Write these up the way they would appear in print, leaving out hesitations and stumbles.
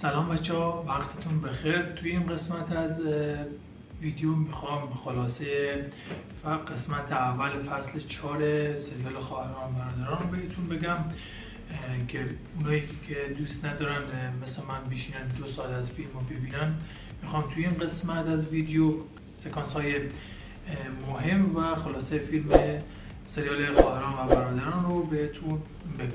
سلام بچه‌ها، وقتتون بخیر. توی این قسمت از ویدیو میخوام خلاصه قسمت اول فصل 4 سریال خواهران و برادران رو بهتون بگم که اونایی که دوست ندارن مثل من بشینن 2 ساعت از فیلم رو ببینن، میخوام توی این قسمت از ویدیو سکانس های مهم و خلاصه فیلم سریال خواهران و برادران رو بهتون بگم.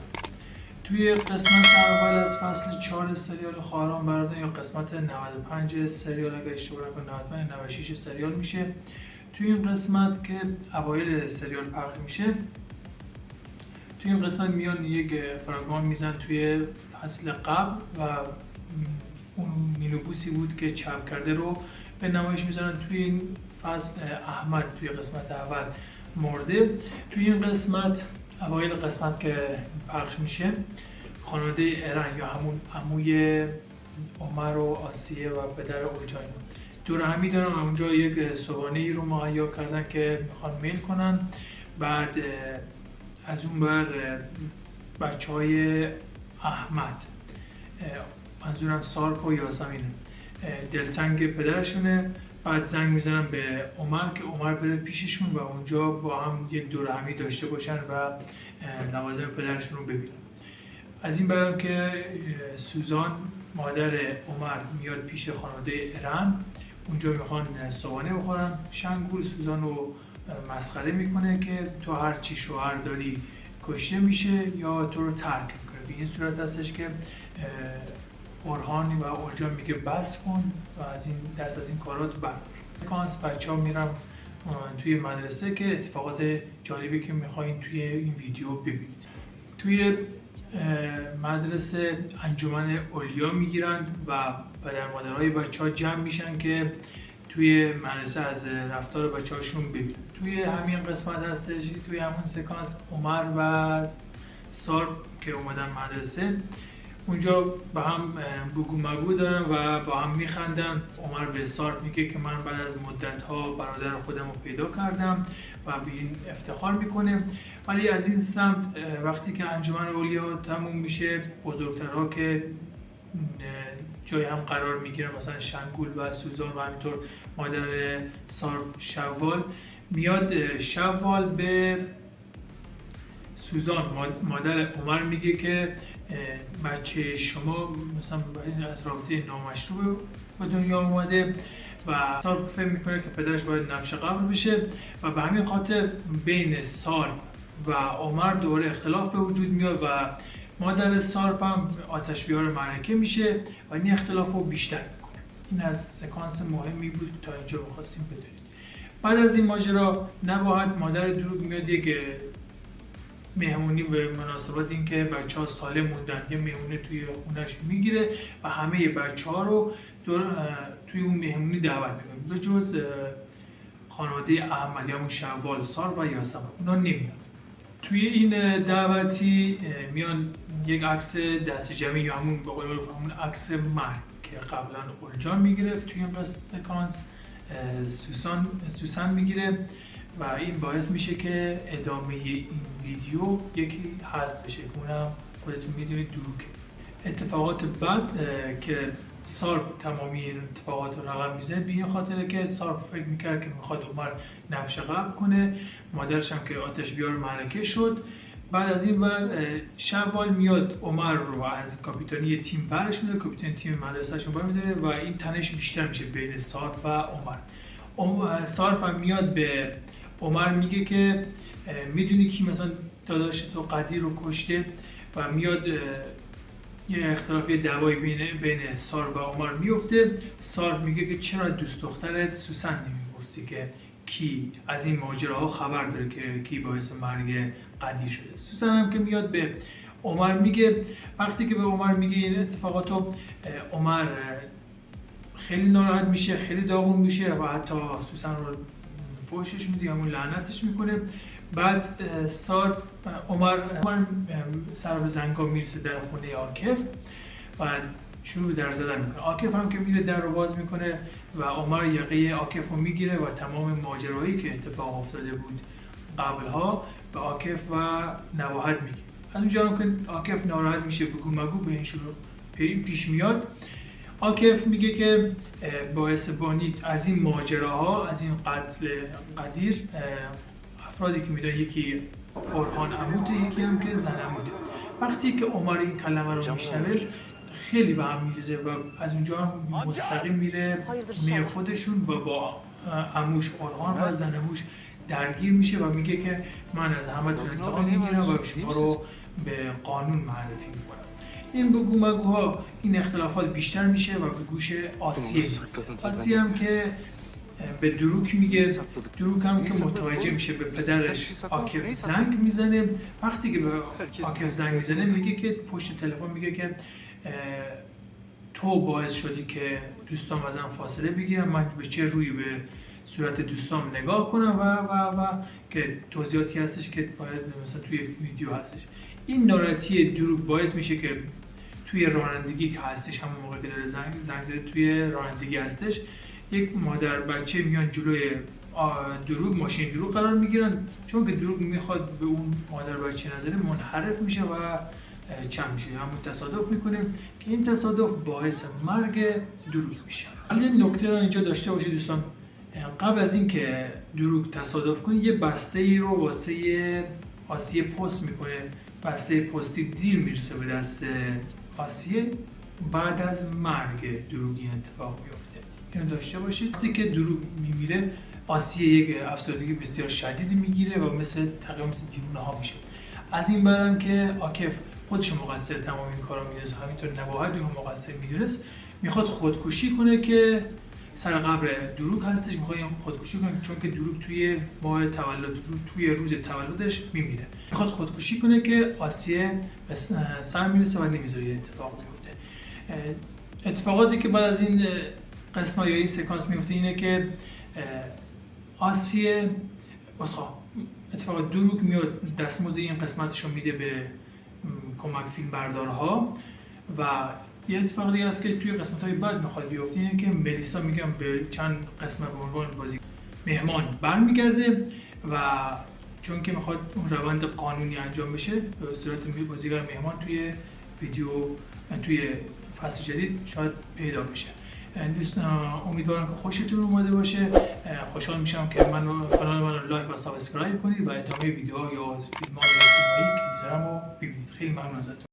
توی قسمت اول از فصل 4 سریال خواهران برادران یا قسمت 95 سریال، اگه اشتباه نکنم 96 سریال میشه، توی این قسمت که اوایل سریال پخش میشه، توی این قسمت میان یک فراگمان میزن توی فصل قبل و اون مینیبوسی بود که چپ کرده رو به نمایش میذارن. توی این فصل احمد توی قسمت اول مرده. توی این قسمت اوایل قسمت که پخش میشه، خانواده ارن یا همون عموی عمر و آسیه و پدر اولجانی دور همی دارن و اونجا یک صبحانه ای رو مهیا کردن که میخوان میل کنن. بعد از اون بر بچه های احمد، منظورم سارپ و یاسمین، دلتنگ پدرشونه. بعد زنگ میزنن به عمر که عمر بره پیششون و اونجا با هم یک دور همی داشته باشن و لوازم پدرشون رو ببینن. از این برم که سوزان مادر عمر میاد پیش خانواده ارن، اونجا میخوان صبحانه بخورن. شنگول سوزان رو مسخره میکنه که تو هر چی شوهر داری کشته میشه یا تو رو ترک میکنه. به این صورت هستش که اورهان و اولجان میگه بس کن و از این دست از این کارات بردار. سکانس بچه‌ها میرن توی مدرسه که اتفاقات جالبی که میخواین توی این ویدیو ببینید. توی مدرسه انجمن اولیا میگیرند و پدر مادرهای بچه‌ها جمع میشن که توی مدرسه از رفتار بچه‌هاشون ببینن. توی همین قسمت هستش، توی همون سکانس عمر و سارپ که اومدن مدرسه، اونجا با هم بگو مگو دارن و با هم میخندن. عمر به سارپ میگه که من بعد از مدت‌ها برادر خودم رو پیدا کردم و به این افتخار میکنه. ولی از این سمت وقتی که انجمن اولیا تموم میشه، بزرگترها که جای هم قرار میگیرن، مثلا شنگول و سوزان و همینطور مادر سارپ شوال، میاد شوال به سوزان مادر عمر میگه که بچه شما مثلا از رابطه نامشروع به دنیا اومده و سارپ فکر میکنه که پدرش باید نبش قبر بشه و به همین خاطر بین سارپ و عمر دوباره اختلاف به وجود میاد و مادر سارپ هم آتش بیار معرکه میشه و این اختلاف رو بیشتر میکنه. این از سکانس مهمی بود تا اینجا بخواستیم بدونید. بعد از این ماجرا نباید مادر دروغ میاد یک مهمونی به مناسبت این که بچه‌ها سالم موندن، یه مهمونی توی خونش میگیره و همه بچه‌ها رو توی اون مهمونی دعوت میکنه به جز خانواده احمد یا همون شوال، سار و یاسمین. اونا نمیان. توی این دعوتی میان یک عکس دست جمعی یا همون به قول همون عکس مرگ که قبلا اولجان میگرفت توی این سکانس سوسن میگیره و این باعث میشه که ادامه این ویدیو یکی حذف بشه که اونم خودتون میدونید دروغه. اتفاقات بعد که سارپ تمامی این اتفاقات رو رقم میزنه به این خاطره که سارپ فکر میکرد که میخواد عمر نبش قبر کنه، مادرش هم که آتش بیار معرکه شد. بعد از این بعد شوال میاد عمر رو از کاپیتانی تیم برش میداره، کاپیتان تیم مدرسه‌شون برمی‌داره و این تنش بیشتر میشه بین سارپ و عمر. سارپ هم میاد به عمر میگه که میدونی کی مثلا داداش تو قدیر رو کشته و میاد یه اختلافی دعوایی بین سارپ و عمر میفته. سارپ میگه که چرا دوست دخترت سوسن نمیپرسی که کی از این ماجراها خبر داره که کی باعث مرگ قدیر شده. سوسن هم که میاد به عمر میگه، وقتی که به عمر میگه این اتفاقاتو، عمر خیلی ناراحت میشه، خیلی داغون میشه و حتی سوسن رو فوشش میده، همون لعنتش میکنه. بعد عمر سر به زنگا میرسه در خونه عاکف و شروع در زدن میکنه. عاکف هم که میره در رو باز میکنه و عمر یقه عاکف رو میگیره و تمام ماجرایی که اتفاق افتاده بود قبلها به عاکف و نواحت میگه. از اونجا هم که عاکف ناراحت میشه، بگو مگو به این پیش میاد. آکف میگه که باعث بانی از این ماجراها، از این قتل قدیر، افرادی که میدونن یکی اورهان عموده، یکی هم که زن عموده. وقتی که عمر این کلمه رو میشنوه خیلی به هم میریزه و از اونجا مستقیم میره خودشون و با عموش اورهان و زن عموش درگیر میشه و میگه که من از همه تون انتقام میگیرم و شما رو به قانون معرفی میکنم. این بگو مگوها، این اختلافات بیشتر میشه و به گوش آسیه میرسه. آسیه هم که به دروک میگه، دروک هم که متوجه میشه به پدرش آکف زنگ میزنه. وقتی که به آکف زنگ میزنه میگه که پشت تلفن میگه که تو باعث شدی که دوستام ازم فاصله بگیرم، من به چه روی به صورت دوستام نگاه کنم و که توضیحاتی هستش که باید مثلا توی ویدیو هستش. این ناراحتی دروک باعث میشه که توی رانندگی که هستش، همون موقع که داره زنگ زده توی رانندگی هستش، یک مادر بچه میان جلوی دروگ، ماشین دروگ قرار میگیرن. چون که دروگ میخواد به اون مادر بچه نظره، منحرف میشه و چم میشه، همون تصادف میکنه که این تصادف باعث مرگ دروگ میشه. ولی نکته رو اینجا داشته باشید دوستان، قبل از اینکه دروگ تصادف کنه یه بسته ای رو واسه آسیه پست میکنه. بسته پستی دیر میرسه به دست آسیه. بعد از مرگ دروگ این اتفاق میفته. اینو داشته باشید. وقتی که دروگ میمیره، آسیه یک افسردگی بسیار شدیدی میگیره و تقریبا مثل دیوونه ها میشه. از این برم که آکف خودش مقصر تمام این کارا میدونست، همینطور نباید اون مقصر میدونست، میخواد خودکشی کنه که سر قبر دروگ هستش، میخواد خودکشی کنه چون که دروگ توی ماه تولد، توی روز تولدش میمیره. میخواد خودکشی کنه که آسیه به سر میرسه و نمیذاره اتفاق بیفته. اتفاقاتی که بعد از این قسمت یا این سکانس میفته اینه که آسیه اتفاق دروگ میاد دستمزد این قسمتشو میده به کمک فیلم بردارها. و یه اتفاق دیگه است که توی قسمت‌های بعد میخواد بیفته اینه که ملیسا میگم به چند قسمت به عنوان بازی مهمان برمیگرده و چون که میخواد اون روند قانونی انجام بشه به صورت بازیگر مهمان توی ویدیو توی فصل جدید شاید پیدا بشه. دوستان امیدوارم که خوشتون اومده باشه. خوشحال میشم که کانال من رو لایک و سابسکرایب کنید و ادامه ویدیوها یا فیلم‌ها یا فیلمایی که میذارم رو ببینید. خیلی ممنون ازتون.